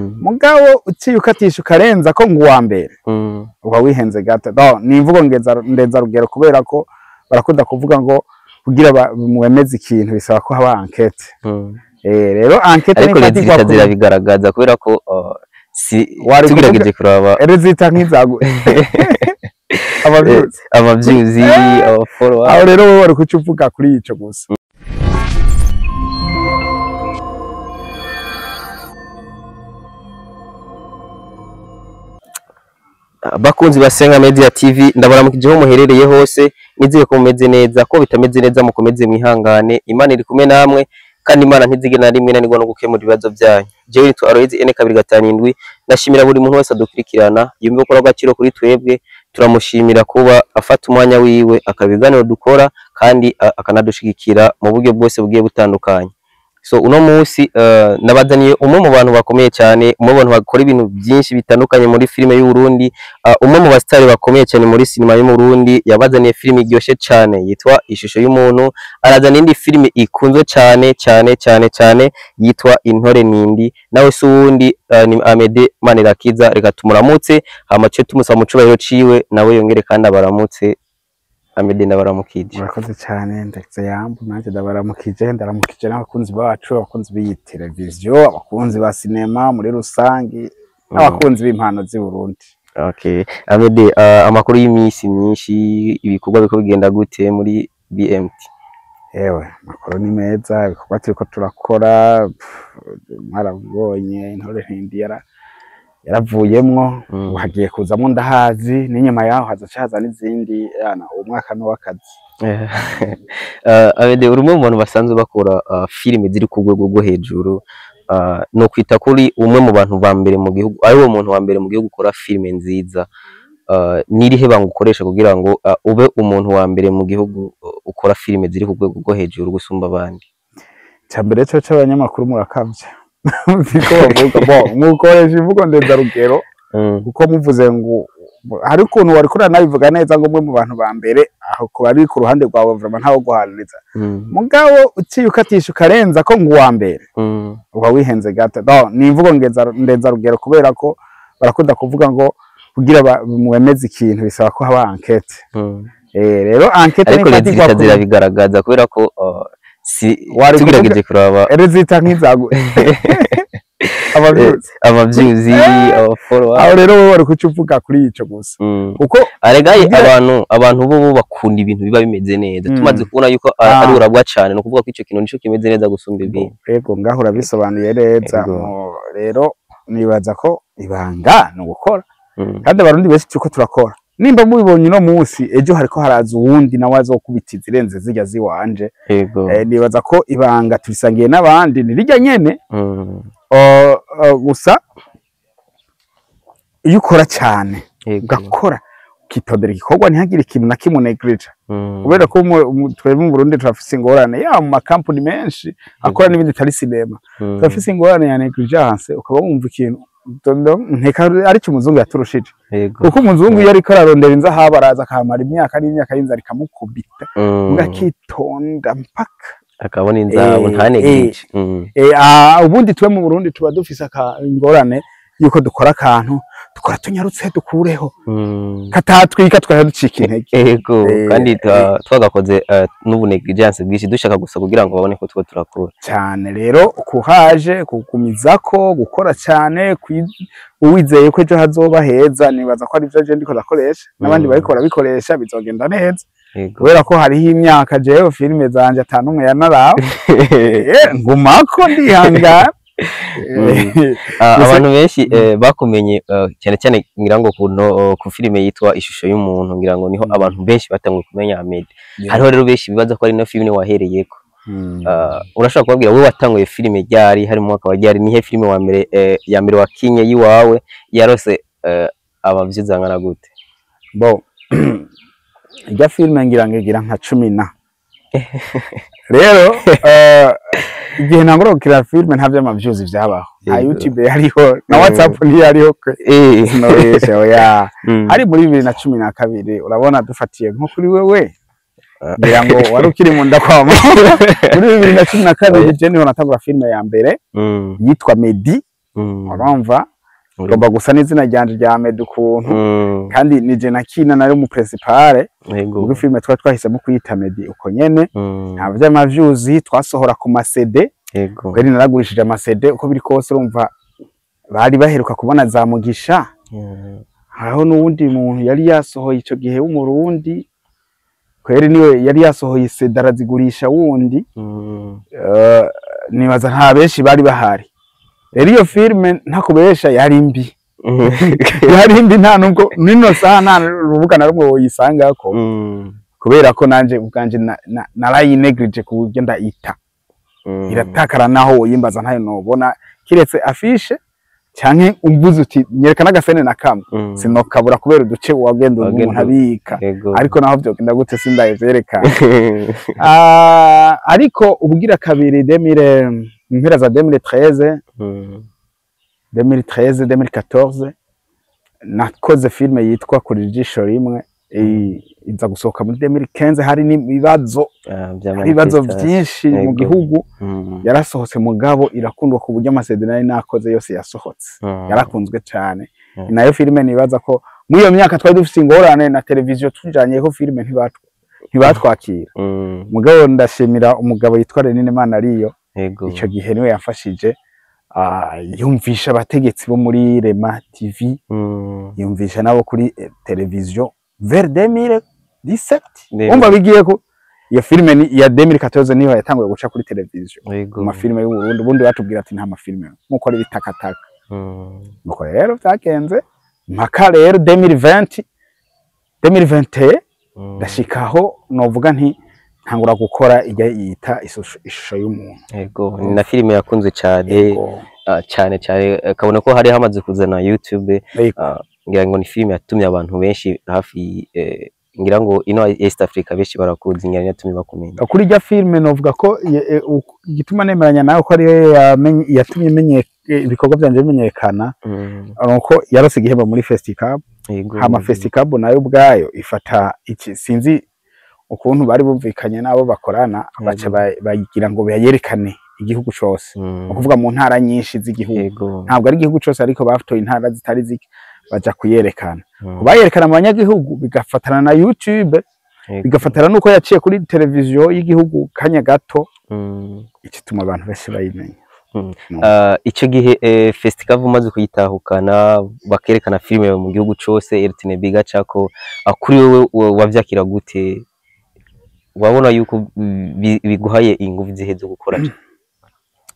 mugabo uciye ukatisha ukarenza ko ngo uwa mbere uba wihenze gato ni imvugo ndenza rugero kubera ko barakunda kuvuga ngo kugira mwemeze ikintu bisaba ko haba enquête rero enquête ariko leta zirabigaragaza kubera ko tugerageje kuraba rezita nk'izagu abavyuzi follower aho rero wowe bari kucuvuga kuri ico gusa. Bakunzi basenga Media TV ndabaramukijeho muherereye hose nizeye ko mumeze neza ko bitameze neza mukomeze mwihangane Imana iri kumwe namwe kandi Imana ntizige na rimwe nanirwa no gukemura ibibazo byanyu. Jewe nitwa Aloyizi N257 ndashimira buri muntu wese adukurikirana yumve ko agaciro kuri twebwe turamushimira kuba afata umwanya wiwe akabiganiro dukora kandi akanadushigikira mu buryo bwose bugiye butandukanye. So uno munsi nabazaniye umwe mu bantu bakomeye cyane, umwe mu bantu bakora ibintu byinshi bitandukanye muri filime y'u Burundi, umwe mu bastari bakomeye cyane muri sinema y'u Burundi. Yabazaniye filime iryoshe cyane yitwa Ishusho y'umuntu, arazana indi filime ikunzwe cyane yitwa Intore Nindi. Nawe se uwundi ni Amede Manirakiza, reka tumuramutse hamace tumusaba mu cubahiro ciwe nawe yongere kandi abaramutse. Amede ndabaramukije. Murakoze cyane ndetse yambu nanje ndabaramukije n'abakunzi bacu, abakunzi b'iyi televiziyo, abakunzi ba sinema muri rusangi, abakunzi b'impano z'i Burundi. Okay, Amede amakuru y'imisi myinshi ibikorwa biko bigenda gute muri BMT? Ewe makuru ni meza, ibikorwa turiko turakora mwarabonye Intore Nindi yaravuyemwo hagiye kuzamo ndahazi n'inyuma yaho hazacaza n'izindi yana umwaka no wakazi. Abede urumwe mu bantu basanzwe bakora filime ziri ku rwego rwo hejuru, no kwita kuri umwe mu bantu ba mbere mu gihugu, ari wo muntu wa mbere mu gihugu ukora filime nziza. Nirihe banga ukoresha kugira ngo ube umuntu wa mbere mu gihugu ukora filime ziri ku rwego rwo hejuru gusumba abandi? Cyambere cyo cy'abanyamakuru murakavye biko bavuga mukoresha imvugo ndenza rugero kuko muvuze ngo hari ukuntu wari kurana nabivuga neza ngo umwe mu bantu ba mbere aho ko ari ku ruhande rwawe vraiment ntawo guhaniriza mugabo uciye ukatisha ukarenza ko ngo uwa mbere uba wihenze gato ni imvugo ndenza rugero kubera ko barakunda kuvuga ngo kugira mwemeze ikintu bisaba ko haba enquête rero enquête ariko leta zirabigaragaza kubera ko tugerageje kuraba rezita nk'izagu abavyuzi follower aho rero wowe bari kucuvuga kuri ico gusa kuko aregaye abantu bo bakunda ibintu biba bimeze neza. Tumaze kubona yuko ari urabwa cyane no kuvuga ko ico kintu nico kimeze neza gusumba ibindi. Yego ngaho urabisobanuye neza. Rero nibaza ko ibanga no gukora kandi abarundi bese tuko turakora nimba mubibonye no munsi ejo hariko haraza uwundi nawe azokubita izirenze zijya ziwanje. Nibaza ko ibanga turisangiye n'abandi nirijya nyene gusa iyo ukora cyane ugakora ukitondera igikorwa ntihagire ikintu na kimwe neglige kubera ko twebwe mu Burundi turafise ingorane ya mu makampani menshi akora n'ibindi tari sinema turafise ingorane ya negligence ukaba wumva ikintu nteka ari cyo umuzungu yaturushije kuko umuzungu iyo ariko ararondera inzahabu araza akamara imyaka n'imyaka y'inzara ikamukubita ugakitonda mpaka akabona inzahabu ntaneglige. Ubundi twe mu Burundi tuba dufise ingorane yuko dukora akantu dukora tunyarutse dukureho katatwika twari ducika intege. Yego kandi twagakoze n'ubunegligence bwishi dushaka gusa kugira ngo babone ko tuko turakora cyane. Rero kuhaje kugumizako gukora cyane uwizeye ko ejo hazoba heza, nibaza ko ari byo je ndiko ndakoresha n'abandi bariko bikoresha bizogenda neza kubera ko hariho imyaka jewe filime zanje atanumwe yanaraho ngumako ndihangana. Abantu benshi bakumenye cyane cyane ngira ngo ku filime yitwa Ishusho y'umuntu, ngira ngo niho abantu benshi batanguye kumenya Amede. Hariho rero benshi bibaza ko ari no filime wahereyeko. Urashaka kubabwira wowe watanguye filime ryari, hari mu mwaka wa ryari, nihe filime wa mbere ya mbere wakinye yiwawe yarose abavyiza ngana gute? Ijya filime ngira nka 10 rero igihe nangoro kira filime nta by'amavyuzi vyabaho, na YouTube yariho na WhatsApp ntiyariho hari muri 2012 urabona dufatiye nko kuri wewe ngira ngo wari ukiri mu ndakwama muri 2012 je niho natangura filime ya mbere yitwa Medi urumva ngomba gusa n'izina ryanje rya Meddy ukuntu kandi nije nakina nari mu principale ubwo filme twahisemo kuyita Meddy uko nyene nta vyama views twasohora ku masede kweri naragurishije amasede uko biri kose urumva bari baheruka kubona za Mugisha hariho n'uwundi muntu yari yasohoye ico gihe w'umurundi kweri niwe yari yasohoye sede arazigurisha wundi nibaza nta benshi bari bahari rero iyo filme ntakubesha yari mbi yari mbi nta nubwo nino saha nta rubuga na rumwe woyisangako kubera ko nanje ubwanje narayineglige ku buryo ndayita iratakara naho woyimbaza ntayo nobona kiretse afishe canke umbuze uti nyerekana agasene na kamwe sinokabura kubera uduce wagenda umuntu abika ariko naho vyogenda gute sindaye vyerekana ariko ubugira kabiri impera za 2013 2014 nakoze filme yitwa Kuri Jisho Rimwe iza gusohoka muri 2015 hari n'ibibazo byinshi mu gihugu yarasohotse mugabo irakundwa ku buryo amasezerano nakoze yose yasohotse yarakunzwe cyane nayo filme nibaza ko muri iyo myaka twari dufite ingorane na televiziyo tujanyeho filme ntibatwakira mugabo ndashimira umugabo yitwa Renine Mana ariyo icyo gihe niwe yafashije yumvisha abategetsi bo muri Rema TV yumvisha nabo kuri televiziyo vers 2017 umva bigiye ko iyo filme ya 2014 niho yatanguye guca kuri televiziyo mu filme y'u Burundi ubundi batubwira ati nta mafilme nkuko ari bitakataka nuko rero byagenze mpaka rero 2021 ndashikaho novuga nti ntangura gukora ijya yita ishusho y'umuntu ni na filme yakunze cyane cyane kabona ko hari hamaze kuzana YouTube ngira ngo ni filme yatumye abantu benshi hafi ngira ngo ino East Africa benshi barakuzi ngira yatumye bakumenya kuri ijya filme novuga ko igituma nemeranya nawe ko ari yatumye ibikorwa byanje bimenyekana nuko yarose igihembo muri Festival hama Festival nayo ubwayo ifata iki sinzi ukuntu bari bumvikanye nabo bakorana baca bagira ngo bayerekane igihugu cyose ukuvuga mu ntara nyinshi z'igihugu ntabwo ari igihugu cyose ariko bafitoye intara zitari ziki baja kuyerekana kubayerekana mu banyagihugu bigafatana na YouTube bigafatana nuko yaciye kuri televiziyo y'igihugu kanya gato ikituma abantu bese bayimenya icyo gihe Festival umaze kuyitahukana bakerekana filme mu gihugu cyose RTNB gacako kuri wowe wavyakira gute wabona yuko biguhaye ingufu zihe zo gukora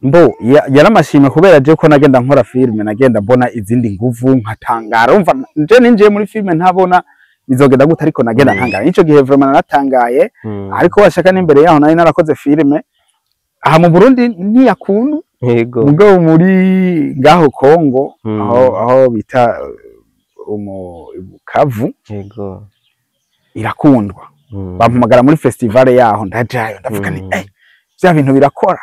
mbo yaramashime kubera je ko nagenda nkora filme nagenda mbona izindi nguvu nkatangara umva nje ninje muri filme ntabona bizogenda gute ariko nagenda ntangara ico gihe vraiment naratangaye ariko washaka n'imbere yaho nari narakoze filme aha mu Burundi ntiyakuntu mugabo muri gaho Kongo aho bita Bukavu irakundwa bampamagara muri festival yaho ndajayo ndavuga ni bya bintu birakora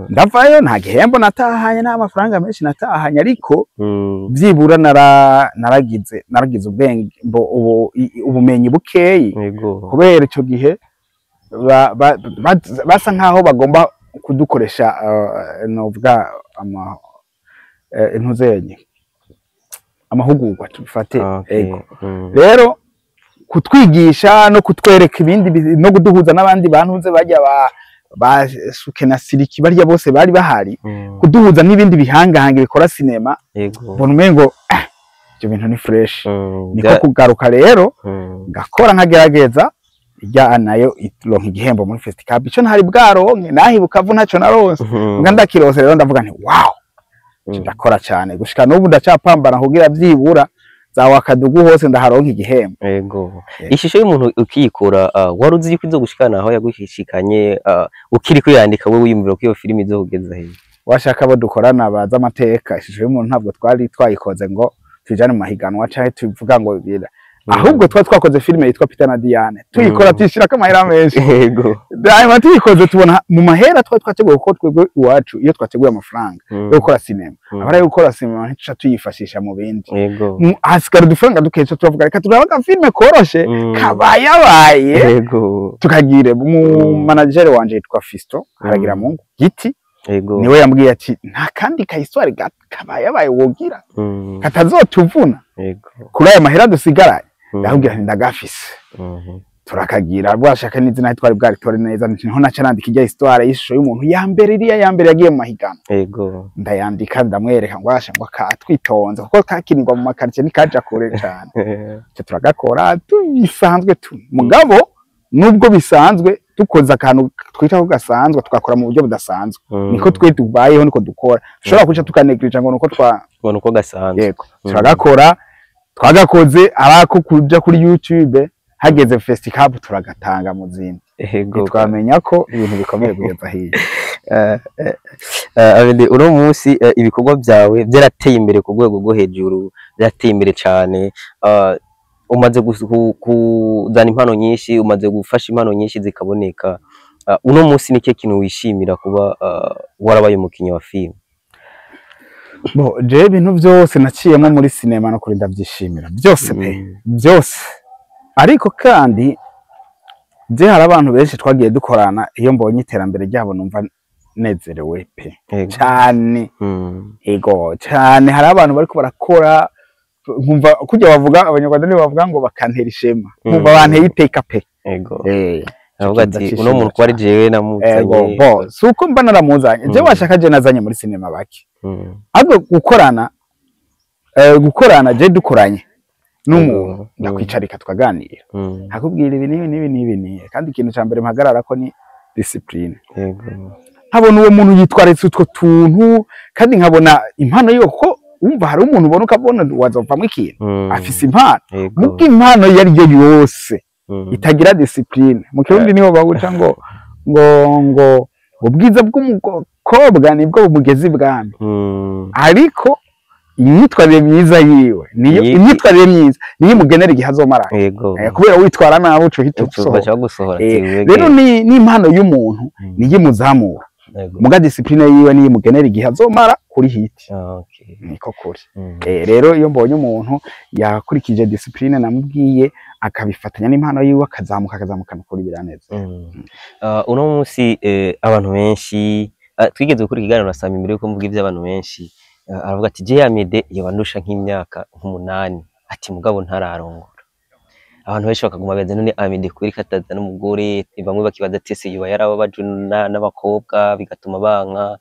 ndavayo nta gihembo natahanye n'amafaranga menshi natahanye ariko byibura naragize ubwenge ubumenyi bukeyi kubera icyo gihe basa nkaho bagomba kudukoresha novuga intuzenye amahugurwa tufate rero kutwigisha no kutwereka ibindi no kuduhuza n'abandi bantuze bajya basuke na Siriki barya bose bari bahari kuduhuza n'ibindi bihangahange bikora cinema mbona umengo ibyo bintu ni fresh niko kugaruka rero ngakora nkagerageza ijya nayo ironka igihembo muri Festival ico ntari bwaronke nahibuka vu ntaco naronse ngandakirose rero ndavuga nti wow ndakora cyane gushika n'ubu ndacapambana kugira byibura zawa akadugu hose ndaharonka igihembo ishusho y'umuntu ukiyikora waruzi yuko izo gushikana aho yagushikanye ukiri kuyandika wewe wiyumvira ko iyo filime izo kugeza he washaka abo dukorana baza amateka ishusho y'umuntu ntabwo twari twayikoze ngo tujane mu mahiganwa cyangwa tuvuga ngo bira ahubwo twakoze filime yitwa Peter na Diane tuyikora tishira kamahera menshi daima tuyikoze tubona mu mahera twateguye uko twebwe iwacu iyo twateguye amafaranga yo gukora cinema abara gukora cinema ntica tuyifashisha mu bindi hasigara udufaranga dukeje turavuga reka turabaga filime koroshe kabayabaye tukagire mu manager wanje yitwa Fisto aragira Mungu giti Yego. niwe yambwiye ati nta kandi ka histoire kabaye wogira katazotuvuna kuri aya mahera dusigaranye ndakubwira nti ndagafise turakagira bwashaka n'izina twari bwaritore neza niho naca nandika ijya histoire y'ishusho y'umuntu ya mbere iriya ya mbere yagiye mu mahigano yego ndayandika ndamwereka ngo asha ngo katwitonze kuko kakiringwa mu makartie nikaja kure cyane cyo turagakora tubisanzwe mugabo nubwo bisanzwe dukoza akantu twita ko gasanzwe tukakora mu buryo budasanzwe niko twe tubayeho niko dukora dushobora kuca tukanegrija ngo nuko gasanzwe yego turagakora twagakoze abako kuja kuri YouTube hageze festival turagatanga mu zindi yego twamenya ko ibintu bikomeye kugeza hiye abende uno munsi ibikorwa byawe byarateye imbere ku rwego rwo hejuru byarateye imbere cyane umaze kuzana impano nyinshi umaze gufasha impano nyinshi zikaboneka uno munsi nike kintu wishimira kuba warabaye umukinnyi wa film je ibintu byose naciyemo muri sinema no kuri ndabyishimira byose pe byose ariko kandi je hari abantu benshi twagiye dukorana iyo mbonye iterambere ryabo numva nezerewe pe cyane ego cyane hari abantu bariko barakora nkumva kujya bavuga abanyarwanda nibo bavuga ngo bakantera ishema nkumva banteye iteka pe ego avuga ati uno muntu kwari jewe namuzanye ego bo suko mba naramuzanye je washaka je nazanye muri sinema baki ahubwo gukorana je dukoranye n'umuntu ndakwicarika twaganira akubwira ibi nibi kandi ikintu cya mbere mpagarara ko ni discipline nkabona uwo muntu yitwaritse utwo tuntu kandi nkabona impano yo ko umva hari umuntu ubona ukabona wazovamwe ikintu afise impano mubwo impano yari yo yose itagira discipline mu kirundi niho baguca ngo ubwiza bw'umukobwa nibwo bumugezi bwami ariko imyitwarire myiza yiwe niyo imyitwarire myiza niyo mugenera igihe azomara kubera witwara nabi uco hita gusohora rero ni impano y'umuntu niyo imuzamura muga discipline yiwe niyo mugenera igihe azomara kuri hiti niko kuri rero iyo mbonye umuntu yakurikije discipline namubwiye akabifatanya n'impano yiwe akazamuka nukuri biraneza uno munsi abantu benshi twigeze gukora ikiganiro na Sami mbere yuko mvuga iby'abantu benshi aravuga ati je Amede yabandusha nk'imyaka 8 ati mugabo ntararongora abantu benshi bakaguma baza none Amede kuri kataza n'umugore bamwe bakibaza ati se yuba yarababajwe n'abakobwa bigatuma banka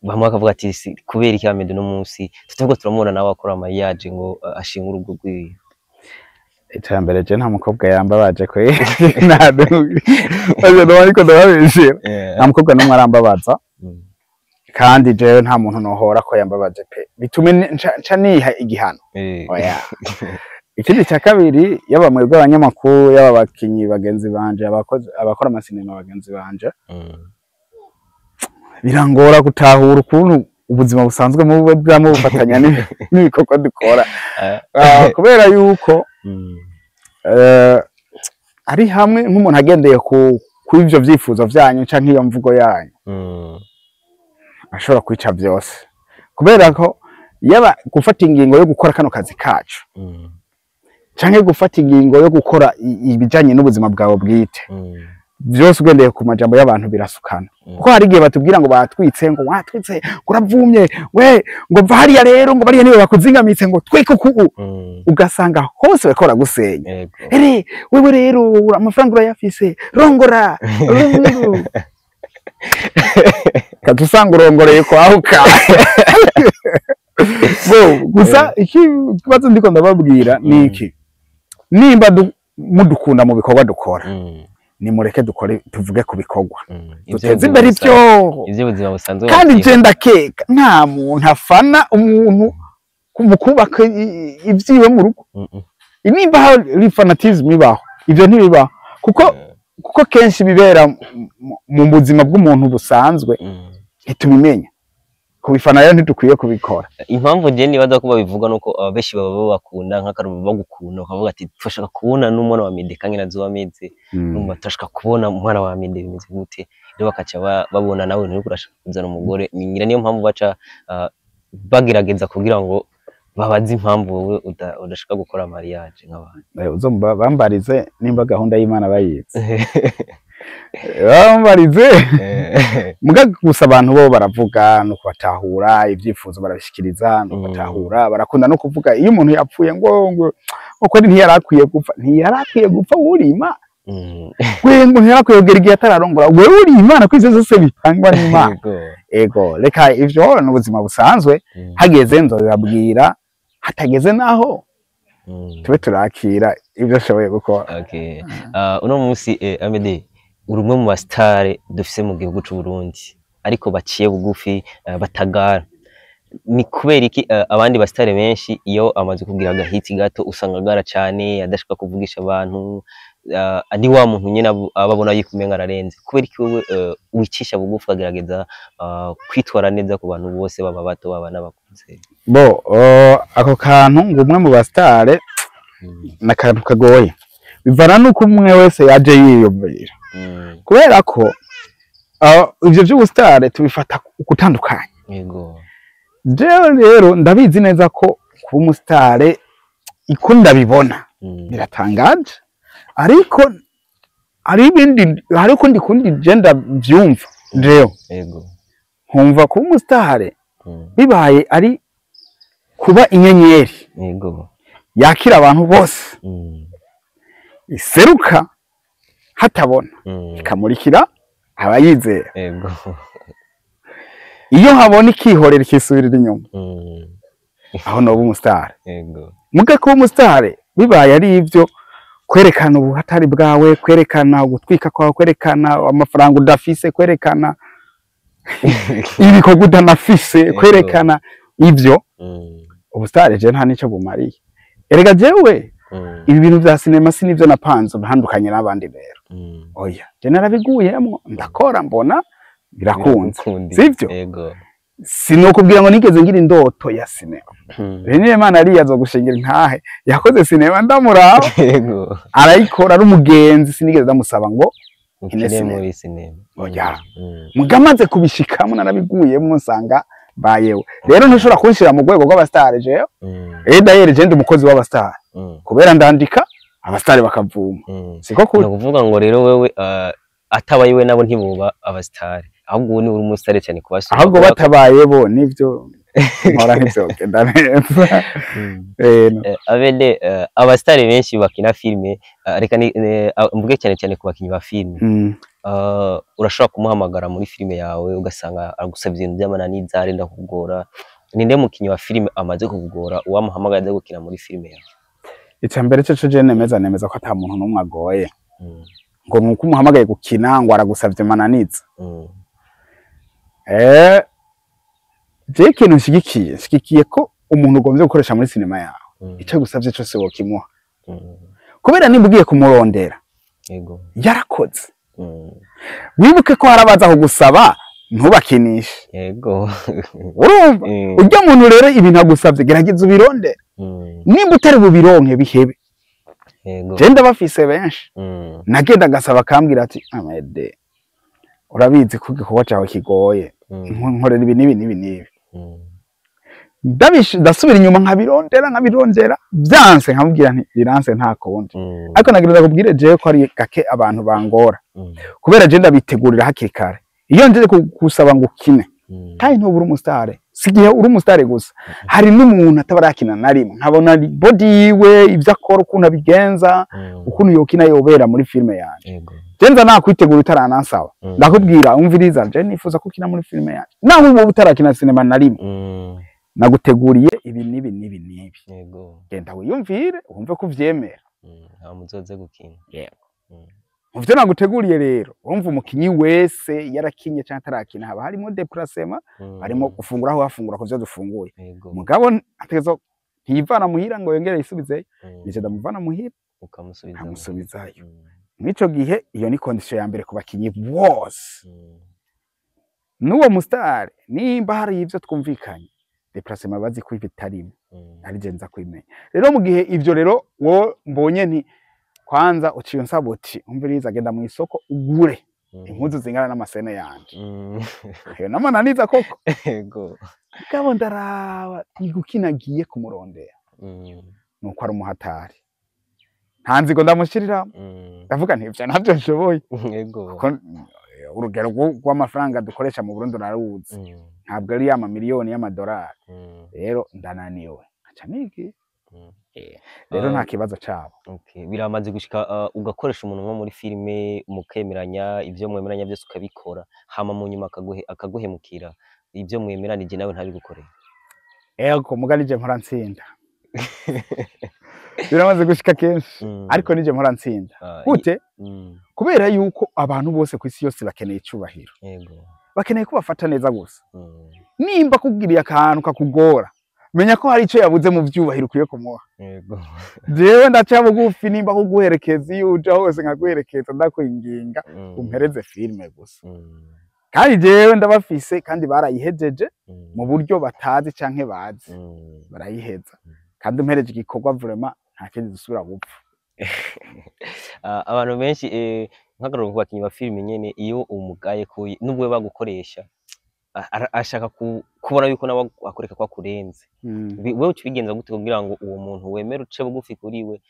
bamwe bakavuga ati kubera iki Amede no munsi tutubwo turamubona nawe akora amayaje ngo ashinga urugo rwiwe iterambere je nta mukobwa yambabaje ko ariko ndababeshera nta mukobwa n'umwe arambabaza kandi jewe nta muntu nohora ko yambabaje pe bitume nca niha igihano oya ikindi cya kabiri yaba mwebwe abanyamakuru yaba bakinyi bagenzi banje abakora amasinema bagenzi banje birangora gutahura ukuntu ubuzima busanzwe mu bwamo bufatanya n'ibikorwa dukora kubera yuko ari hamwe nk'umuntu agendeye ku ivyo vyifuzo vyanyu canke iyo mvugo yanyu ashobora kwica byose kubera ko yaba gufata ingingo yo gukora kano kazi kacu canke gufata ingingo yo gukora ibijanye n'ubuzima bwawe bwite byose ugendeye ku majambo y'abantu birasukana kuko hari igihe batubwira ngo batwitse ngo watwitse uravumye we ngo va hariya rero ngo bariya niwe bakuzingamitse ngo tweke kuku ugasanga hose bakora gusenya wewe rero amafaranga urayafise rongora katusanga urongoreye kwahuka gusa ikibazo ndiko ndababwira ni iki nimba mudukunda mu bikorwa dukora nimureke dukore tuvuge ku bikorwa duteze imbere ibyo buzima busanzwe kandi je ndakeka nta muntu afana umuntu mu kubaka ibyiwe mu rugo nimba hari fanatism ibaho ibyo ntibibaho kuko kenshi bibera mu buzima bw'umuntu busanzwe ntitubimenya kubifana rero ntidukwiye kubikora impamvu je nibaza ko babivuga nuko abeshi baba babakunda nk'akarubu bagukunda ukavuga ati twashaka kubona n'umwana wa Mede kandi nazo wameze numva twashaka kubona umwana wa Mede bimeze gute rero bakaca babona nawe nturi kurashaka kuzana umugore ngira niyo mpamvu baca bagerageza kugira ngo babaze impamvu wowe udashaka gukora mariage nk'abantu uzomba bambarize nimba gahunda y'Imana bayize bambarize muga gusa abantu bo baravuga no kubatahura ivyifuzo barabishikiriza no kubatahura barakunda no kuvuga iyo umuntu yapfuye ngo kwari ntiyarakwiye gupfa urima ngo ntiyarakwiye kugera igihe atararongora wewe uri imana ko ivyo zose bitangwa n'Imana ego reka ivyo n'ubuzima busanzwe hageze nzobabwira hatageze naho tube turakira ibyo ashoboye gukora. Okay. Uno munsi Amede uri umwe mu bastare dufise mu gihugu c'u Burundi ariko baciye bugufi batagara. Ni kubera iki abandi bastare benshi iyo amaze kugira agahiti gato usanga agara cyane adashaka kuvugisha abantu ari wa muntu nyene ababona yikumenga ararenze. Kubera iki wowe wicisha bugufi agerageza kwitwara neza ku bantu bose baba bato baba n'abakuze? Bo ako kantu ngo umwe mu bastare nakantu kagoye bivana nuko umwe wese yaje yiyumvira kubera ko ivyo by'ubustare tubifata gutandukanye. Yego rero ndabizi neza ko kuba umustare iko ndabibona biratangaje ariko ari ibindi ariko ndikundi genda byumva rero yego nkumva kuba umustare bibaye ari kuba inyenyeri yego yakira abantu bose iseruka hatabona ikamurikira abayizera yego iyo habona ikihorera ikisubirira inyuma aho no umustare yego muga kuba umustare bibaye ari ivyo kwerekana ubuhatari bwawe kwerekana ugutwika kwawe kwerekana amafaranga udafise kwerekana ibikorwa udanafise kwerekana ivyo ubustare je nta nico bumariye erega jewe ibi bintu vya sinema sinivyo napanze bahindukanye n'abandi rero oya je narabiguyemwo ndakora mbona birakunze sivyo yego sinokubwira ngo nigeze ngira indoto ya sinema rero Imana ari yazo gushingira ntahe yakoze sinema ndamuraba yego arayikora ari umugenzi sinigeze ndamusaba ngo ukine muri sinema oya mugamaze kubishikamo narabiguyemwo nsanga bayewe rero ntushobora kunshira mu rwego rw'abastare jewe d'ailleurs je ndi umukozi w'abastare kubera ndandika abastare bakavuma siko kuvuga ngo rero wewe atabaye we nabo ntibuba abastare ahubwo ni uri umustare cyane kubasura ahubwo batabaye bo nivyo nkora nivyo genda neza Abede abastare benshi bakina filme reka mvuge cyane ku bakinyi ba filme urashobora kumuhamagara muri filme yawe ugasanga agusabye ibintu by'amananiza arenda kugora ninde mukinyi wa filme amaze kugora uwamuhamagaye aje gukina muri filme yawe? Icambere cyo je nemeza ko ata muntu numwe agoye ngo nuko umuhamagaye gukina ngo aragusavye mananiza je ikintu nshigikiye ko umuntu ugomvye gukoresha muri sinema yawe icyo gusavye cyose wokimuha kubera nibugiye kumurondera yego yarakoze wibuke ko harabaza kugusaba ntubakinishe yego urumva ujya muntu rero ibintu agusavye gerageza ubirondera nimba utari bubironke bihebe yego je ndabafise benshi nagenda gasaba kambwira ati Amede urabizi ko igikorwa cyawe kigoye nkorera ibi nibi ndasubira inyuma nkabirondera byanse nkamubwira nti biranse nta kundi ariko nagereza kubwire jewe ko ari gake abantu bangora kubera je ndabitegurira hakiri kare iyo nje kusaba ngo ukine kandi ntubura umustare sigihe uri umustare gusa hari n'umuntu atabarakina na rimwe nkabona body yiwe ivyo akora ukuntu abigenza ukuntu yokina yobera muri filme yanjye jenza nakwitegura utaranasaba ndakubwira umviriza je nifuza kukina muri filme yanjye naho ubu utarakina sinema na rimwe naguteguriye ibi nibi yego genda wiyumvire wumve ko uvyemera nta muzoze gukina yego muvyo naguteguriye rero urumva umukinyi wese yarakinye cyangwa atarakina haba harimo déplacement harimo gufungura aho hafungura ko byo dufunguye mugabo ategezo ntiyivana muhira ngo yongere yisubize nije ndamuvana muhira ukamusubizayo nico gihe iyo ni condition ya mbere ku bakinyi bose nuwo mustare nimba hari ivyo twumvikanye déplacement bazi ko bitarimo ari genza kwimenya rero mu gihe ivyo rero wo mbonye nti kwanza uciye nsaboti umviriza agenda mu isoko ugure impuzu zingana n'amasene yanje yo namananiza koko yego gabo ndaraba igukinagiye kumurondera nuko ari umuhatari nta nzigo ndamushirira ndavuga nti ivyo navyo nshoboye yego kuko urugero rw'amafaranga dukoresha mu Burundi naruzi ntabwo ari miliyoni y'amadolari rero ndananiwe aca niki rero nta kibazo cabo. Okay, biramaze gushika ugakoresha umuntu nko muri filime mukemeranya ivyo mwemeranya byose ukabikora hama mu nyuma akaguhemukira ivyo mwemeranije nawe ntabigukorera? Ego muga nije mpora ntsinda biramaze gushika kenshi ariko nije mpora ntsinda gute kubera yuko abantu bose ku isi yose bakeneye icubahiro, yego bakeneye ko bafata neza gusa nimba kubwiriye akantu kakugora menya ko hari ico yabuze mu vyubahiro ukwiye kumuha. Yego jewe ndaca bugufi nimba kuguherekeza iyo uja hose nkaguherekeza ndakwinginga umpereze filme gusa kandi jewe ndabafise kandi barayihejeje mu buryo batazi canke bazi barayiheza kandi umpereje igikorwa vraiment nta kindi dusubira gupfa. abantu benshi nk'akarorero ku bakinyi ba filime nyene iyo umugaye kuyi nubwo bagukoresha ashaka kubona yuko nawe akoreka kwa kurenze wewe ucibigenza gute kugira ngo uwo muntu wemera uce bugufi kuri we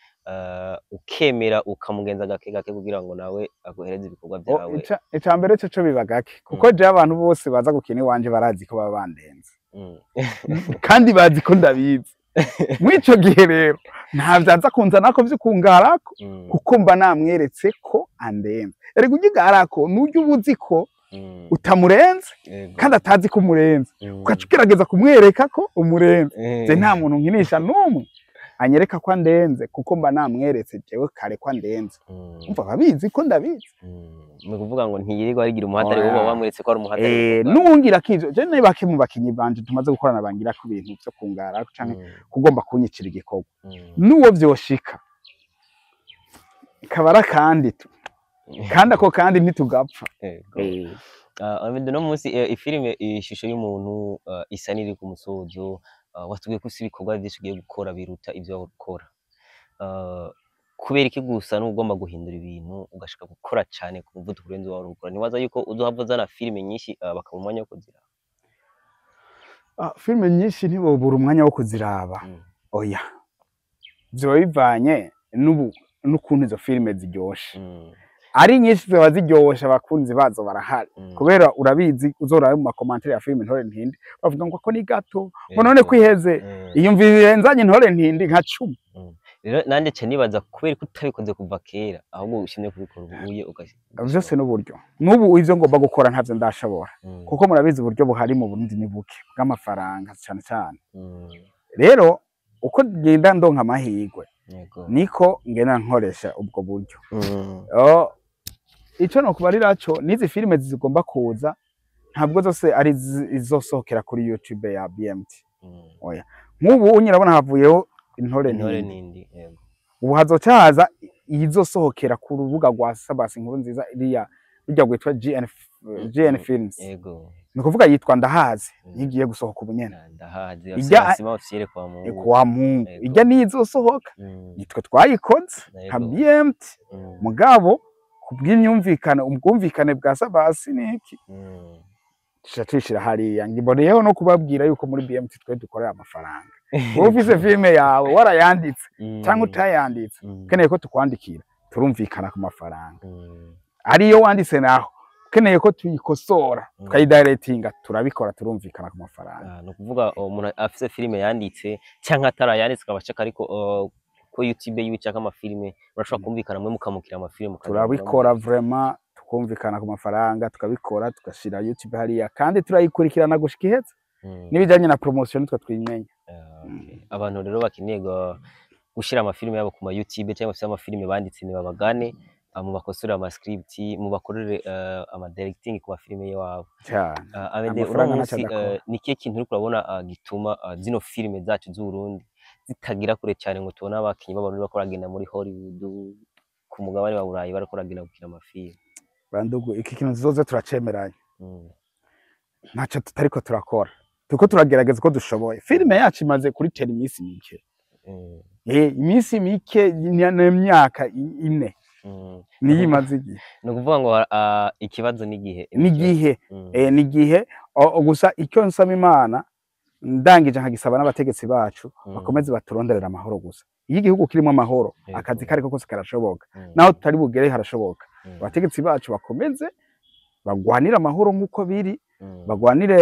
ukemera ukamugenza gake gake kugira ngo nawe aguhereze ibikorwa byawe? Icambere cyo biba gake kuko je abantu bose baza gukina iwanje barazi ko baba bandenze kandi bazi ko ndabizi mwico gihe rero ntavyaza kunzana ko vyukungarako kuko mba namweretse ko andenze. Erega ugigarako nujye ubuzi ko utamurenze kandi atazi ko umurenze ugaca ugerageza kumwereka ko umurenze. Je nta muntu nkinisha numwe anyereka ko andenze kuko mba namweretse jewe kare ko andenze umva babizi ko ndabizi. Mu kuvuga ngo ntiyirirwa arigira umuhatari wowe bamweretse ko ari umuhatari nungira kivyo je ne bake mu bakinyi banje tumaze gukorana bangira ku bintu byo kungara canke kugomba kunyicira igikorwa nuwo vyoshika kabara kandi kandi ako kandi ntitugapfa. No munsi ifilime ishusho y'umuntu isa niri ku musozo watubwiye ko si ibikorwa byinshi ugiye gukora biruta ivyo ukora kubera iki gusa n'ugomba guhindura ibintu ugashaka gukora cyane ku muvuduko urenze wari ukora? Niwaza yuko uzohava zana filime nyinshi bakamumanya wo kuziraba? Filime nyinshi ntibobura umwanya wo kuziraba oya byo bivanye n'ukuntu izo filime ziryoshe ari nyinshi ziba ziryosha abakunzi bazo barahari kubera urabizi uzora mu makomantere ya filime Ntore Ntindi bavuga ngo ko ni gato ngo none kwiheze iyumvire nzanye Ntore Ntindi nka 10. Rero nande cyo nibaza kubera ko utabikoze kuva kera ahubwo ushimye kubikora ubuye byose n'uburyo n'ubu ivyo ngomba gukora ntavyo ndashobora kuko murabizi uburyo buhari mu Burundi ni buke bw'amafaranga cyane cyane rero uko genda ndonka amahirwe niko ngena nkoresha ubwo buryo. Ico no kubarira cyo nizi filime zigomba kuza ntabwo zose ari izosohokera kuri YouTube ya BMT oya nk'ubu unyirabona havuyeho Intore Ntindi ubu hazocaza izosohokera ku rubuga rwa Sabasi inkuru nziza iriya rujya gwitwa GN Films ni kuvuga yitwa Ndahazi yigiye gusohoka ubunyene Ndahazi yasima officiel kwa Mungu ijya nizosohoka nitwe twayikoze nka BMT mugabo kubw'imyumvikane ubwumvikane bwa Sabasi niki twishira hariya ngiboneyeho no kubabwira yuko muri BMT twe dukorera amafaranga ufise filime yawe warayanditse cyangwa utayanditse keneye ko tukwandikira turumvikana ku mafaranga ariyo wanditse naho keneye ko tuyikosora tukayidirectinga turabikora turumvikana ku mafaranga. No kuvuga umuntu afise filime yanditse cyangwa atarayanditse kabashaka ariko ko YouTube yibica kama filime urashobora kumvikana mwe mukamukira amafilime turabikora vraiment tukumvikana ku mafaranga tukabikora tugashira YouTube hariya kandi turayikurikirana gushika ihetse nibijanye na promotion twa twimenya. Abantu rero bakeneye gushira amafilime yabo ku ma YouTube cyangwa se amafilime banditse ni babagane mu bakosora ama script mu bakorere ama directing ku mafilime yabo abende umunsi ni kiye kintu uri kurabona gituma zino filime zacu z'u Burundi zitagira kure cyane ngo tubona abakinyi b'abantu bakoragenda muri Hollywood ku mugabane wa Burayi barakoragenda gukina amafilime bandugu iki kintu zoze turacemeranye ntaco tutariko turakora tuko turagerageza ko dushoboye filime yacu imaze kuri telemisi mike imisi mike n'imyaka 4 niyi maze igihe no kuvuga ngo ikibazo n'igihe nigihe gusa icyo nsaba Imana ndangije nkagisaba n'abategetsi bacu bakomeze baturonderera amahoro gusa. Iyo igihugu kirimo amahoro akazi kariko kose karashoboka, naho tutari bugere harashoboka. Abategetsi bacu bakomeze bagwanira amahoro nk'uko biri, bagwanire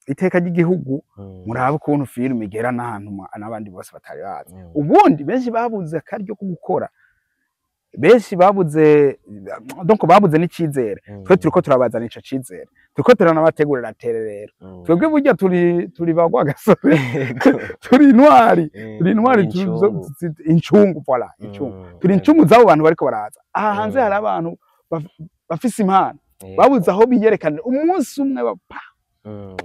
iteka ry'igihugu. Murabe ukuntu film igera n'ahantu n'abandi bose batari bazi. Ubundi benshi babuze akaryo ko gukora, benshi babuze donc babuze n'icizere. Twe turiko turabazana ico cizere, turiko turanabategurira tererero. Twebwe burya turi bagwa gasore, turi intwari incungu, voilà incungu. Turi incungu z'abo bantu bariko baraza. Aha hanze hari abantu bafise impano, babuze aho biyerekana. Umunsi umwe bapa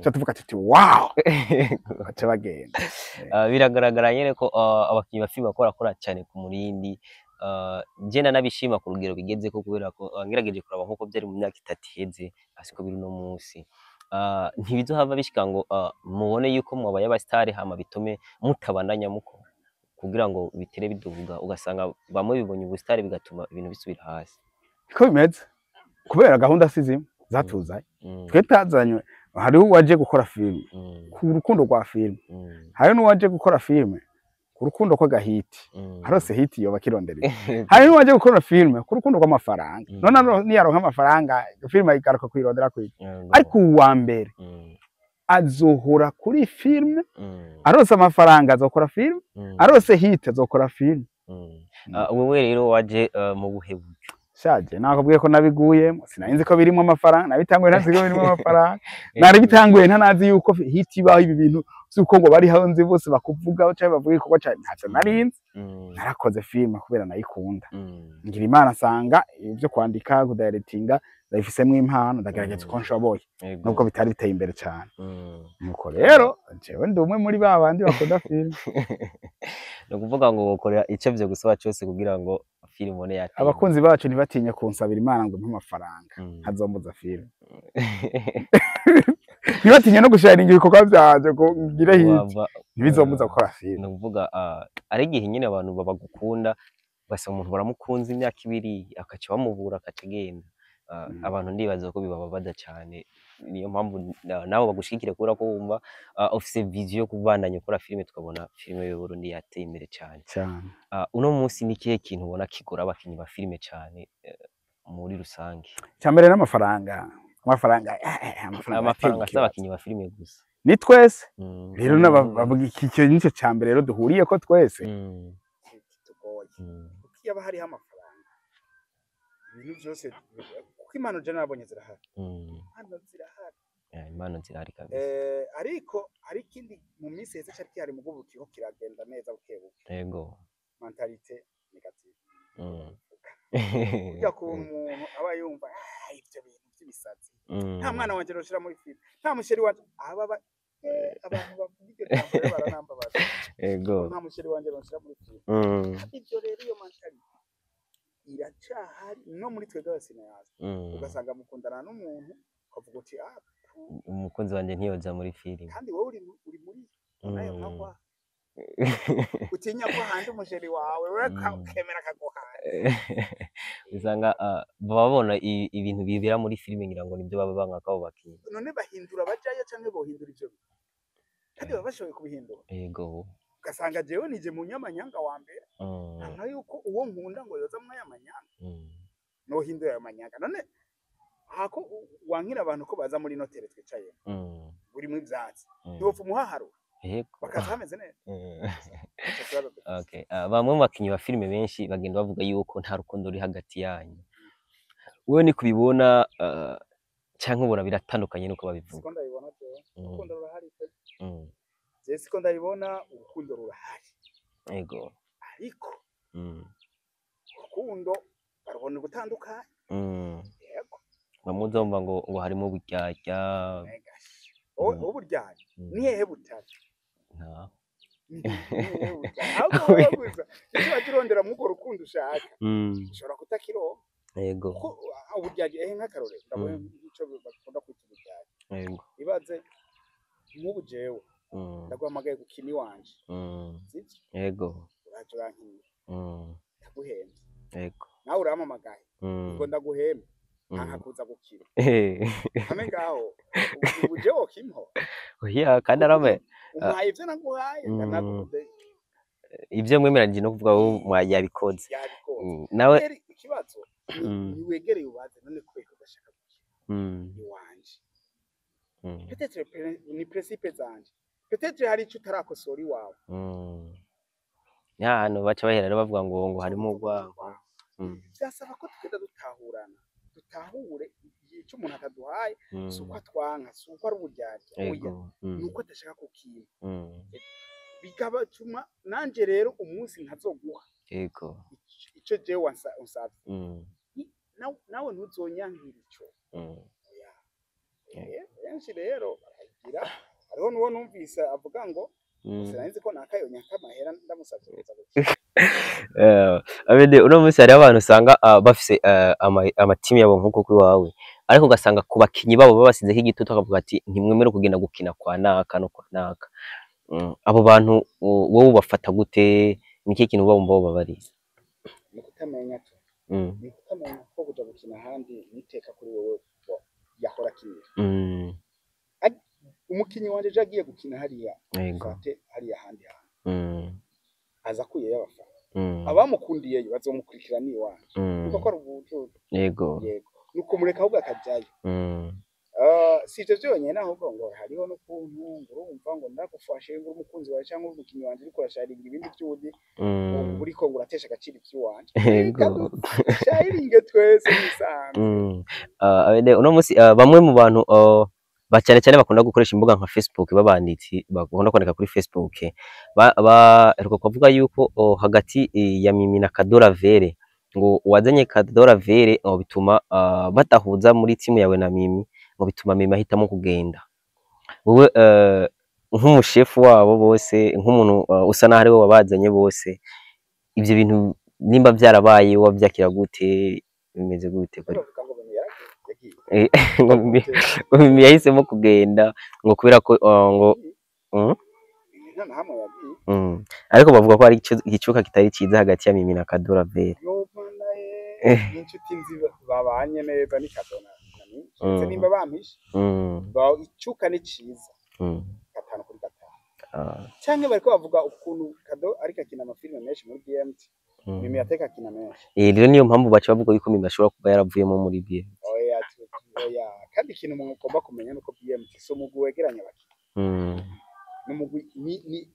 tuvuga tuti wow, baca bagenda. Biragaragara nyene ko abakinyi ba filime bakora cyane ku murindi. Jena nabishima ku rugero bigeze ko, kubera ko ngerageje kuraba nkuko byari mu myaka 3 iheze asiko biri no munsi. Ntibizohava bishika ngo mubone yuko mwabaye aba star hama bitume mutabandanya muko, kugira ngo bitere biduvuga, ugasanga bamwe bibonye ubu star bigatuma ibintu bisubira hasi. Ko bimeze kubera gahunda sizimwe zatuzaye. Twe tazanywe, hari uwaje gukora film ku rukundo rwa film, hari n'uwaje gukora film ku rukundo ko gahiti, harose hiti yo bakirondera. Hari n'uwaje gukora film ku rukundo rw'amafaranga, none niyaronka amafaranga film igaruka kwirondera kwiki. Ariko uwa mbere azohora kuri film, arose amafaranga azokora film, arose hiti azokora film. Wewe rero waje mu buhebujo shaje, nakubwiye ko nabiguyemo, sinarinzi ko birimo amafaranga, nabitanguye ntazi ko birimo amafaranga. Nari bitanguye ntanazi yuko hiti baho ibi bintu zuko ngo bari hanze bose bakuvuga cyangwa bavuga ko cyane, ntacyo narinzi. Narakoze film kubera nayikunda, ngira Imana sanga ibyo kwandika kudirectinga ndabifisemo impano, ndagerageza uko nshoboye nubwo bitari biteye imbere cyane. Nuko rero jewe ndi umwe muri babandi bakunda film. No kuvuga ngo ukorera icyo byo gusaba cyose kugira ngo film one yati. Abakunzi bacu ntibatinye kunsabira Imana ngo mpe amafaranga hazombuza film. Ntibatinye no gusharinga ibikorwa byaje ko ngire hiti ntibizombuza gukora film. No kuvuga ari igihe nyine abantu babagukunda, basa umuntu baramukunze imyaka 2 akaca bamubura akacagenda. Abantu ndibaza ko bibababada cyane, niyo mpamvu nawe bagushikire kubera ko wumva office vision yo kubandanya ukora film, tukabona film y'u Burundi yateye imbere cyane. Uno munsi ni kihe kintu ubona kigora abakinyi ba film cyane muri rusange? Cyambere n'amafaranga. Amafaranga abakinyi ba film gusa ni twese rero nabavuga iki nicyo cyambere rero duhuriye ko twese tugoye. Ukiyaba hari amafaranga ibintu byose, kuko impano je nabonye zirahari. Impano zirahari, impano zirahari kabisa. Ariko hari ikindi mu minsi yese cyari kihari mugubu kiho kiragenda neza bukebuke. Yego, mentalite negative. Kujya ku muntu aba yumva ibyo bintu by'ibisazi, nta mwana wanje roshira muri film, nta musheri wanje aba abantu bavuga ibyo cyangwa baranambabaza. Yego, nta musheri wanje roshira muri film. Ibyo rero iyo mentalite iracahari no muri twebwe abasinayaza. Ugasanga mukundana n'umuntu ukavuga uti umukunzi wanje ntiyoza muri film, kandi wowe uri muri nayo nkwa utinya ko handi umusheri wawe ukemera kaguhana. Usanga babona ibintu bibera muri film ngira ngo nibyo baba bankakaho bakinyi. None bahindura bajaye cyangwa bohindura ibyo kandi babashoboye kubihindura. Yego, ugasanga jewe nije mu nyamanyanga wa mbere, nta yuko uwo nkunda ngo yoza mu nyamanyanga no hindura ayo manyanga. None hako wankira abantu ko baza muri notere twicaye buri mu ibyatsi ntibopfa umuhaharo bakahameze neza. Okay, bamwe mu bakinyi ba filime benshi bagenda bavuga yuko nta rukundo ruri hagati yanyu. Wewe ni kubibona cyangwa ubona biratandukanye nuko babivuga? Siko ndabibona cyo urukundo rurahari pe. Je siko ndabibona urukundo rurahari. Yego, ariko urukundo barubona gutandukanye. Yego, bamuzomba ngo harimo uburyarya. Uburyarya ni hehe butari? Nta ahubwo baguza icyo bagirondera mu ko rukundo ushaka ushobora kutakiro. Yego, uburyarya nk'akarore ndabona icyo bakunda kwita uburyarya. Yego, ibaze nk'ubu jewe ndaguhamagaye gukini wanje sibyo. Yego, urankini ndaguhemba. Yego, nawe urampamagaye ngo ndaguhemba nkakuza gukira. Hame ngaho uje okimho oya kandi arame umpaye ivyo naguhaye ndanaguze ivyo mwemeranyije no kuvuga wowe mwayabikoze nawe ikibazo ni wegereye ubaze none kweko udashaka gukina iwanje peut-être ni principe zanje peut-être hari ico utarakosora iwawe hano baca bahera rero bavuga ngo harimo urwango byasaba ko tugenda dutahure icyo umuntu ataduhaye si uko atwanka si uko ari uburyarya oya ni uko adashaka kukima bikabatuma nanje rero umunsi ntazoguha yego ico jewe unsabye nawe ntuzonyankira ico benshi rero baragira hariho nuwo numvise avuga ngo sinzi ko nakayonya kamahera ndamusavye neza abede uno munsi hari abantu usanga bafise amatimu yabo nkuko kuri wawe ariko ugasanga ku bakinyi babo babasizeho igitutu akavuga ati ntimwemere kugenda gukina kwa naka no kwa naka abo bantu wowe ubafata gute niki kintu babo mbo babariza ni kutamenya ni kutamenya ko kuja gukina handi niteka kuri wowe yahora kinira umukinyi wanje jagiye gukina hariya fate hariya handi aza kuye y'abafana abamukundiyeyo bazomukurikirana iwanje kuko ko rubujuju yego nuko mureka ahubwo akajayo sije byonyene ahubwo ngo hariho no kuntu urumva ngo ndagufashe ngo umukunzi wawe cyangwa umukinyi wanje ariko urasharinga ibindi byudi uri ko uratesha agaciro iby'iwanje yego sharinge twese nisanzwe abede uno munsi bamwe mu bantu cyane cyane bakunda gukoresha imbuga nka Facebook babanditsi bakunda kwandika kuri Facebook baheruka kuvuga yuko hagati ya Mimi na Kadora Vere ngo wazanye Kadora Vere ngo bituma batahuza muri timu yawe na Mimi ngo bituma Mimi ahitamo kugenda wowe nk'umushefu wabo bose nk'umuntu usa naho ari we wabazanye bose ibyo bintu nimba byarabaye wabyakira gute bimeze gute kuri Mimi yahisemo kugenda ngo kubera ko ngo ariko bavuga ko ari igicuka kitari cyiza hagati ya Mimi na Kadora Vere inshuti nzi babanye neza ni Kadona ndetse nimba bampishe icuka ni cyiza 5 kuri 5 cyangwa bariko bavuga ukuntu Kado ariko akina amafilme menshi muri BMT Mimi yateka akina menshi rero niyo mpamvu baca bavuga yuko Mimi ashobora kuba yaravuyemo muri BMT oya kandi ikintu umuntu ugomba kumenya nuko BMT so mugwi wegeranya abakina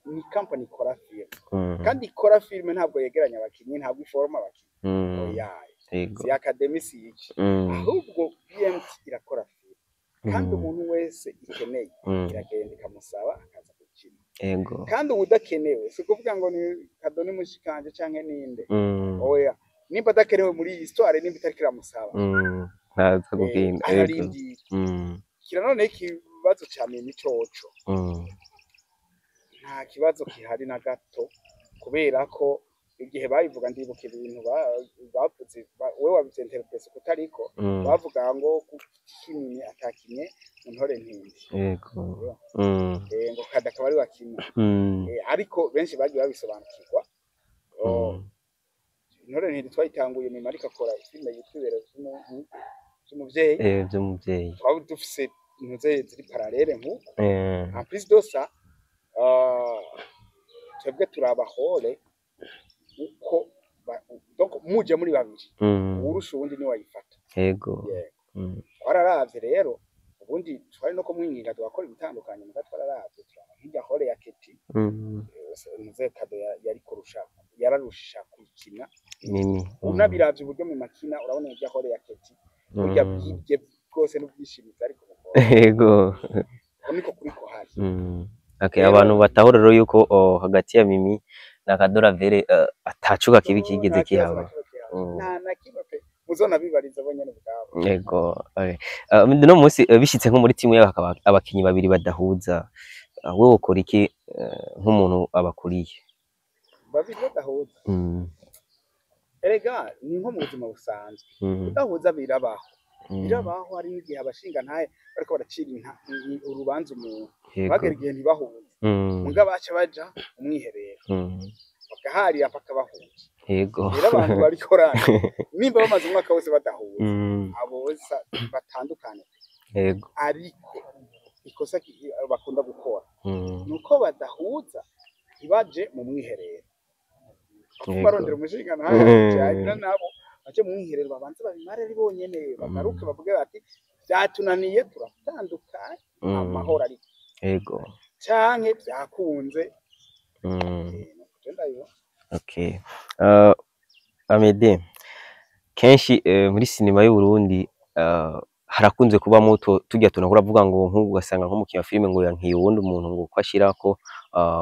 ni company ikora film kandi ikora film ntabwo yegeranya abakinyi ntabwo iforma abakinyi oya si academy si iki ahubwo BMT irakora film kandi umuntu wese ikeneye iragenda ikamusaba akaza gukina yego kandi udakenewe si kuvuga ngo ni Kadoni mushikanje canke ninde oya nimba dakenewe muri iyi histoire nimba itakiramusaba ntaza kugenda yego kira none ikibazo ca Mimi coco nta kibazo kihari na gato kubera ko igihe bayivuga ndibuka ibintu bavuze wewe wabizenterprese kutariko bavuga ngo kukinyi atakinye Ntore Ntindi yego ngo kadakaba ari wakina ariko benshi bagiye babisobanukirwa Ntore Ntindi twayitanguye Mimi ariko akora filme yitwibera z'umuvyeyi by'umuvyeyi twaba dufise intuze ziri parallele nkuko en plus de ça twebwe turabahore uko donc muje muri babiri urusha ubundi ni wayifata yego twararavye rero ubundi twari no kumwinginga twakora ibitandukanye muga twararavye nk'ijya hore ya Keti nze Kado yari kurusha yararusha kukina Mimi unabiravye uburyo mu makina urabona ijya hore ya Keti burya bwibye rwose n'ubwishimiza ariko yego niko kuri ko hari okay abantu batahura rero yuko hagati ya Mimi na Kadora Vere atacuka kibi kigeze kihaba na kimwe pe muzona bibariza bonyene bwabo yego no munsi bishitse nko muri timu yawe abakinyi babiri badahuza wowe ukora iki nk'umuntu abakuriye babiri badahuza erega ni nko mu buzima busanzwe udahuza birabaho hari n'igihe abashinga ntaye bariko baracira urubanza umuntu bagera igihe ntibahuze muga baca baja umwiherero bagaharira paka bahuza yego rero abantu barikorana nimba bamaze umwaka wose badahuza abo bose batandukanye yego ariko ikosa bakunda gukora nuko badahuza ntibaje mu mwiherero barondera umushinga ntayo nabo baje mu mwiherero babanze babimare ari bonyene bagaruke bavuge bati byatunaniye turatandukanye amahoro ari yego canke byakunze okay Amede kenshi muri sinema y'u Burundi harakunze kuba muto tujya tunakora avuga ngo nk'ugasanga nko mu kiya filime ngo yankiye uwundi umuntu ngo kwashirako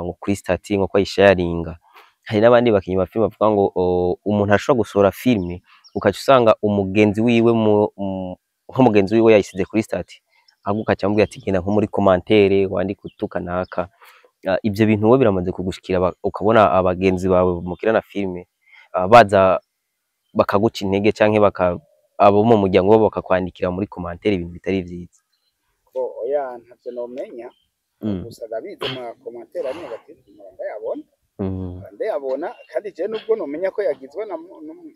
ngo kuri stati ngo kwayisharinga. Hari n'abandi bakinyi ba filime bavuga ngo umuntu ashobora gusohora filime ukaca usanga umugenzi wiwe nko mugenzi wiwe yayisize kuri stati aguka cyambwiye ati genda nko muri commentaire wandika utukanaka. Ibyo bintu wowe biramaze kugushikira ukabona abagenzi bawe mukirana filime baza bakaguca intege canke abo mu muryango wabo bakakwandikira muri commentaire ibintu bitari vyiza? Oya ntavyo nomenya gusa ndabizi mu commentaire ari negative ndayabona kandi je nubwo nomenya ko yagizwe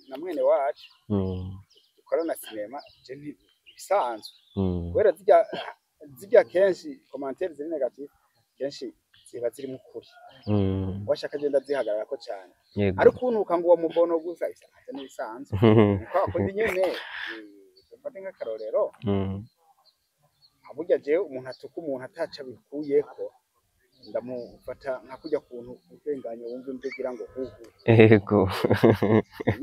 na mwene wacu dukorana sinema je ntibisanzwe kubera zijya kenshi commentaire ziri negative kenshi ziba ziri mu kuri washaka agenda zihagarara ko cyane ariko unuka ngo uwo mubono gusa isaje n'ibisanzwe niko akundi nyene dufate nk'akarorero aburya je umuntu atuka umuntu ataca bikuyeko ndamufata nka kujya kuntu ubenganye wumve mvugira ngo yego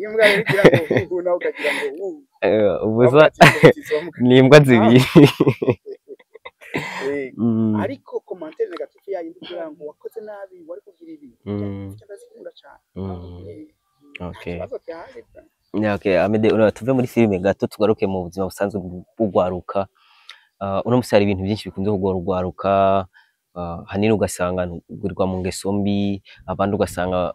imbwa igira ngo nawe ukagira ngo ubuza nimbwa zibiri ariko commentaire negative yayindi kugira ngo wakoze nabi wari kugira ibi cyazikunda cyane okay okay Amede tuve muri filime gato tugaruke mu buzima busanzwe bugwaruka uno musari ibintu byinshi bikunze kugwaruka hanini ugasanga gurirwa mu ngeso mbi abandi ugasanga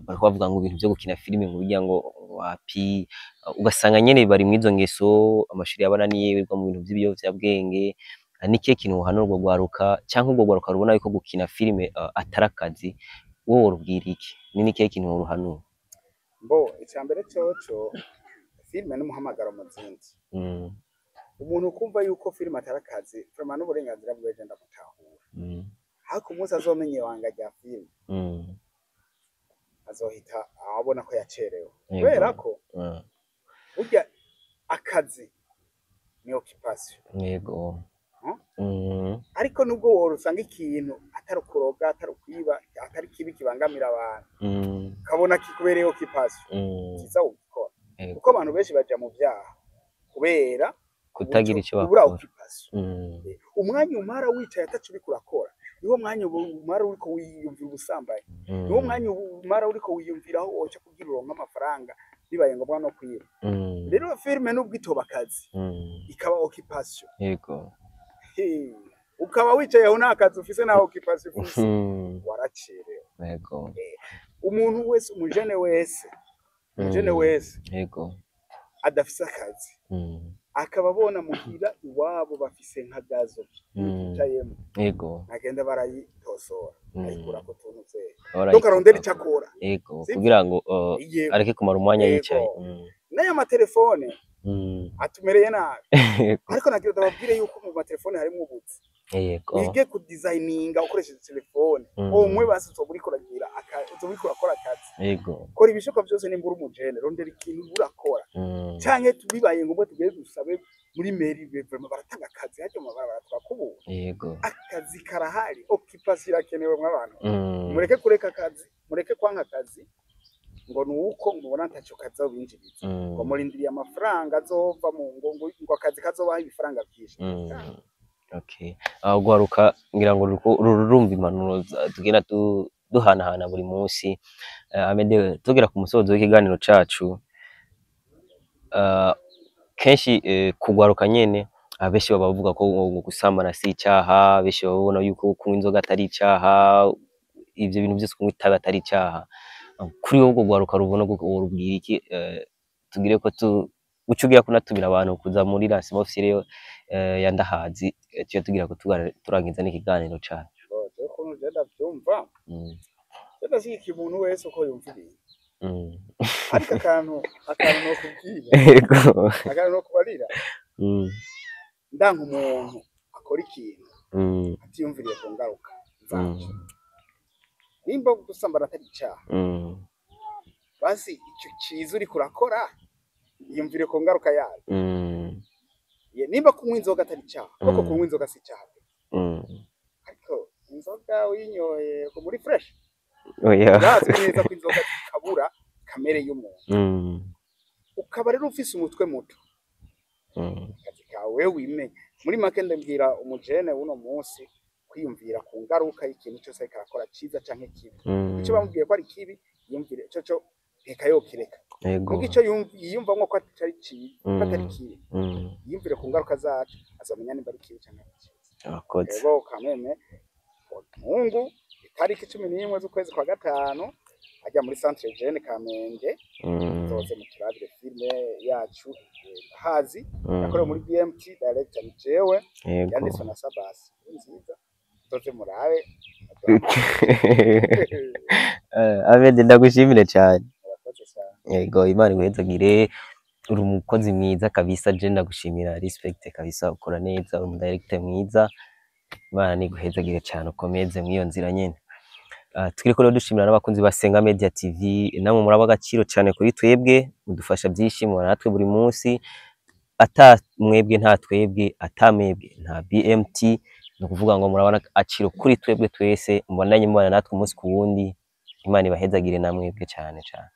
bari bavuga ngo ibintu byo gukina filime ngo bijya ngo wapi ugasanga nyene bari mwizo ngeso amashuri yabananiye birwa mu bintu by'ibiyovyabwenge niki kintu hano rwo gwaruka cyangwa ubwo gwaruka rubona yuko gukina filime atarakazi wowe urubwira iki niki kintu uruhano mbo icyambere cyoco filime n'umuhamagaro mu zindi umuntu kumva yuko filime atarakazi vraiment n'uburenganzira bw'eje ndamutahura hako umunsi azomenye wanga rya filime azohita abona ko yacerewe kubera ko burya akazi ni occupation yego ariko nubwo woro usanga ikintu atari kuroga atari kwiba atari kibi kibangamira abantu kabona kikubereye occupation kiza ukora kuko abantu benshi baje mu byaha kubera kutagira icyo bakora umwanya umara wicaye atacu bikurakora niwo mwanya umara uriko wiyumvira ubusambanyi niwo mwanya umara uriko wiyumvira aho woca kugira uronka amafaranga bibaye ngombwa no kwiba rero filime nubwo itobakazi ikaba occupation yego ukaba wicaye aho nta kazi ufise na occupation ufise waracerewe yego umuntu wese umujene wese yego adafise akazi akaba bona muhira iwabo bafise nka gazo cyayemo yego agenda barayitosora ayikura ko tunutse dokarondera icyakora yego kugira ngo areke kumara umwanya yicaye n'aya matelefone atumereye nabi ariko nagira ndababwire yuko mu matelefone harimo ubutsi yego wige ku designinga ukoresheje telefone umwe basi uzoburi koragira uzoburi korakora akazi yego kora ibishoka byose nimbura umujene rondera ikintu urakora canke tubibaye ngo tugere dusabe muri mairie vraiment baratanga akazi hajye mu barabara twakubura yego akazi karahari occupation irakenewe mw'abantu mureke kureka akazi mureke kwanka akazi ngo nuko mubona ntacyo kaza binjiriza ngo murindiriye amafaranga azova mu ngo akazi kazobaha ibifaranga byinshi okay gwaruka ngira ngo rurumva impanuro tugenda duhanahana buri munsi Amede tugera ku musozo w'ikiganiro cacu kenshi kugwaruka nyene abeshi bavuga ko gusambana si icyaha abeshi babona yuko kunywa inzoga atari icyaha ivyo bintu byose kunywa itabi atari icyaha kuri wowe gwaruka rubona ko urubwira iki tugire ko ucugira kunatumira abantu kuza muri Lancement officiel ya Ndahazi cyo tugira ko turangiza n'ikiganiro cyane ko nugenda byumva ndashiki umuntu wese uko yumviriye ariko akantu no kubwira yego akantu no kubarira ndanka umuntu akora ikintu atiyumviriye ku ngaruka zacu nimba gusambana atari icyaha basi icyo cyiza uri kurakora yumvire ku ngaruka yayo nimba kunywa inzoga atari icyaha kuko kunywa inzoga si icyaha ariko inzoga uyinyoye muri fresh yazwi neza ko inzoga zikabura kamere y'umuntu ukaba rero ufise umutwe muto kazi kawe wimenye muri make ndabwira umujene uno munsi kwiyumvira ku ngaruka y'ikintu cyose ariko arakora cyiza canke kibi icyo bamubwiye ko ari kibi yumvire cyo reka yokireka kuko icyo yiyumvamo ko atari kibi atari kibi yumvire ku ngaruka zacu azamenya nimba ari kibi canke akoze rero kameme Mungu itariki 11 z'ukwezi kwa gatanu ajya muri Centre Jeune Kamenge zoze mu turabire filme yacu hazi yakorewe muri BMT director ni jewe yanditswe na Sabasi nziza zoze murabe Ahmed ndagushimire cyane yego Imana iguhezagire uri umukozi mwiza kabisa je ndagushimira respect kabisa ukora neza uri director mwiza Imana niguhezagire cyane ukomeze mwiyo nzira nyene tukiriko rero dushimira n'abakunzi basenga Media TV namwe muraba agaciro cyane kuri twebwe mudufasha byishimo natwe buri munsi ata mwebwe nta twebwe atamebwe nta BMT no kuvuga ngo murabana aciro kuri twebwe twese mubandanye mubana natwe umunsi ku wundi Imana ibahezagire namwebwe cyane cyane